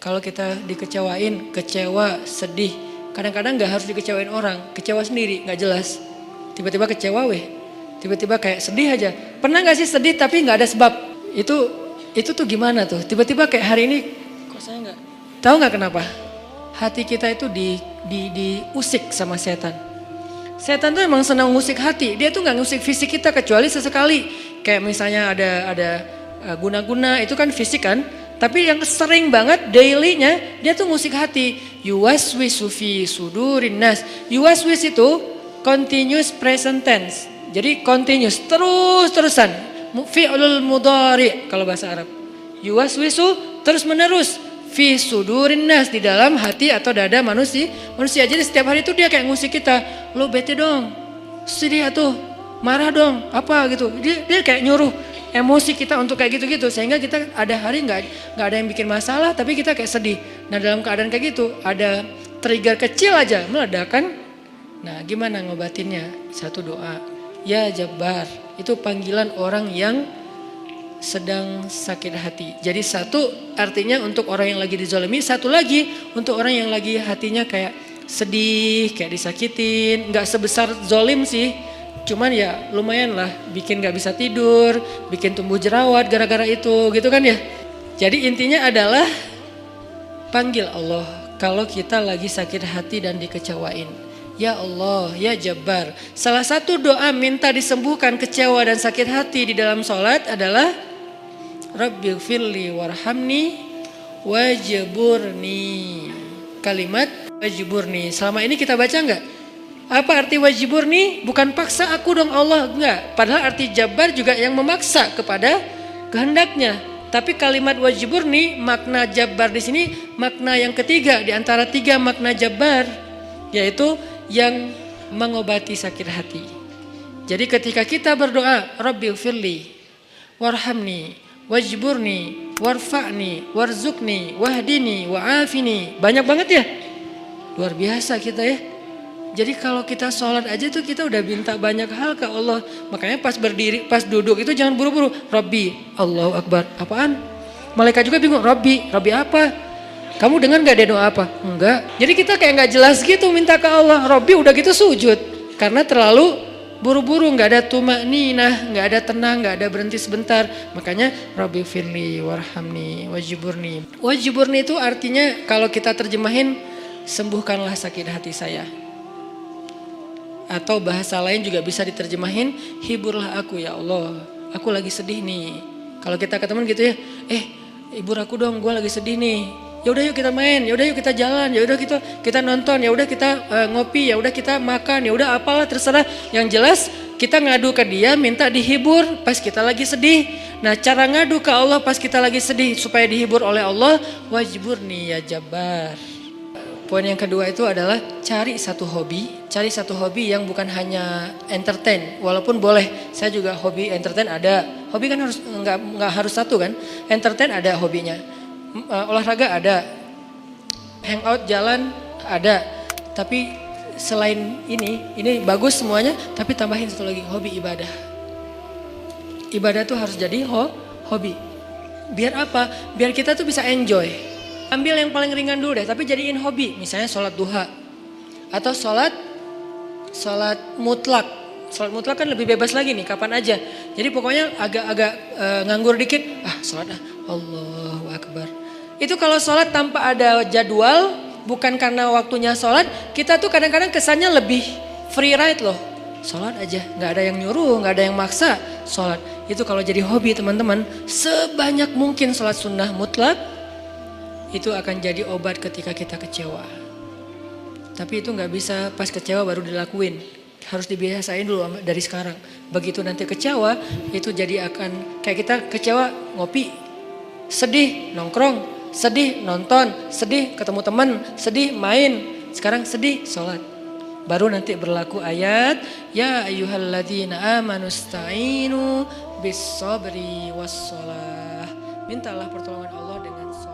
Kalau kita dikecewain, kecewa, sedih. Kadang-kadang gak harus dikecewain orang, kecewa sendiri, gak jelas. Tiba-tiba kecewa tiba-tiba kayak sedih aja. Pernah gak sih sedih tapi gak ada sebab? Itu tuh gimana tuh? Tiba-tiba kayak hari ini, kok saya gak? Tahu gak kenapa? Hati kita itu diusik sama setan. Setan tuh emang senang ngusik hati. Dia tuh gak ngusik fisik kita kecuali sesekali. Kayak misalnya ada guna-guna, itu kan fisik kan. Tapi yang sering banget daily-nya dia tuh ngusik hati. Yuwaswisu fi sudurin nas. Yuwaswis itu continuous present tense. Jadi continuous, terus-terusan. Fi'lul mudhari kalau bahasa Arab. Yuwaswisu terus menerus. Fi sudurin nas, di dalam hati atau dada manusia. Jadi setiap hari itu dia kayak ngusik kita. Lo bete dong, sedih atuh, marah dong, apa gitu. Dia kayak nyuruh emosi kita untuk kayak gitu-gitu. Sehingga kita ada hari nggak ada yang bikin masalah tapi kita kayak sedih. Nah dalam keadaan kayak gitu ada trigger kecil aja meledakan. Nah gimana ngobatinnya? Satu doa. Ya Jabbar, itu panggilan orang yang sedang sakit hati. Jadi satu artinya untuk orang yang lagi dizalimi, satu lagi untuk orang yang lagi hatinya kayak sedih, kayak disakitin. Nggak sebesar zolim sih, cuman ya lumayan lah bikin gak bisa tidur, bikin tumbuh jerawat gara-gara itu gitu kan ya. Jadi intinya adalah panggil Allah kalau kita lagi sakit hati dan dikecewain. Ya Allah, ya Jabbar. Salah satu doa minta disembuhkan kecewa dan sakit hati di dalam sholat adalah Rabbighfirli warhamni wajburni. Kalimat wajburni. Selama ini kita baca enggak? Apa arti wajburni? Bukan paksa aku dong Allah, enggak. Padahal arti Jabbar juga yang memaksa kepada kehendaknya. Tapi kalimat wajburni, makna Jabbar di sini makna yang ketiga di antara tiga makna Jabbar, yaitu yang mengobati sakit hati. Jadi ketika kita berdoa, Rabbighfirli warhamni wajburni warfa'ni warzuqni wahdini wa'afini. Banyak banget ya. Luar biasa kita ya. Jadi kalau kita sholat aja tuh kita udah minta banyak hal ke Allah. Makanya pas berdiri, pas duduk itu jangan buru-buru. Rabbi, Allahu Akbar. Apaan? Malaikat juga bingung. Rabbi apa? Kamu dengar gak dia doa apa? Enggak. Jadi kita kayak gak jelas gitu minta ke Allah. Rabbi udah gitu sujud. Karena terlalu buru-buru, gak ada tumakninah, gak ada tenang, gak ada berhenti sebentar. Makanya Rabbi firli warhamni wajburni. Wajburni itu artinya kalau kita terjemahin, sembuhkanlah sakit hati saya. Atau bahasa lain juga bisa diterjemahin, hiburlah aku ya Allah, aku lagi sedih nih. Kalau kita ke teman gitu ya, hibur aku dong, gue lagi sedih nih. Ya udah yuk kita main, ya udah yuk kita jalan, ya udah kita nonton, ya udah kita ngopi, ya udah kita makan, ya udah apalah terserah. Yang jelas kita ngadu ke dia minta dihibur pas kita lagi sedih. Nah cara ngadu ke Allah pas kita lagi sedih supaya dihibur oleh Allah, wajburni ya Jabbar. Poin yang kedua itu adalah cari satu hobi yang bukan hanya entertain. Walaupun boleh, saya juga hobi entertain ada. Hobi kan harus nggak harus satu kan? Entertain ada hobinya. Olahraga ada, hangout jalan ada, tapi selain ini bagus semuanya, tapi tambahin satu lagi, hobi ibadah. Ibadah tuh harus jadi hobi. Biar apa? Biar kita tuh bisa enjoy. Ambil yang paling ringan dulu deh, tapi jadiin hobi. Misalnya sholat duha atau sholat mutlak. Sholat mutlak kan lebih bebas lagi nih, kapan aja. Jadi pokoknya agak nganggur dikit, sholat Allahu Akbar. Itu kalau sholat tanpa ada jadwal, bukan karena waktunya sholat, kita tuh kadang-kadang kesannya lebih free ride loh. Sholat aja, gak ada yang nyuruh, gak ada yang maksa sholat. Itu kalau jadi hobi teman-teman, sebanyak mungkin sholat sunnah mutlak, itu akan jadi obat ketika kita kecewa. Tapi itu gak bisa pas kecewa baru dilakuin. Harus dibiasain dulu dari sekarang. Begitu nanti kecewa, itu jadi akan, kayak kita kecewa ngopi, sedih nongkrong, sedih nonton, sedih ketemu teman, sedih main. Sekarang sedih sholat. Baru nanti berlaku ayat, ya ayyuhalladzina amanu sta'inu bis sabri was shalah. Mintalah pertolongan Allah dengan sholat.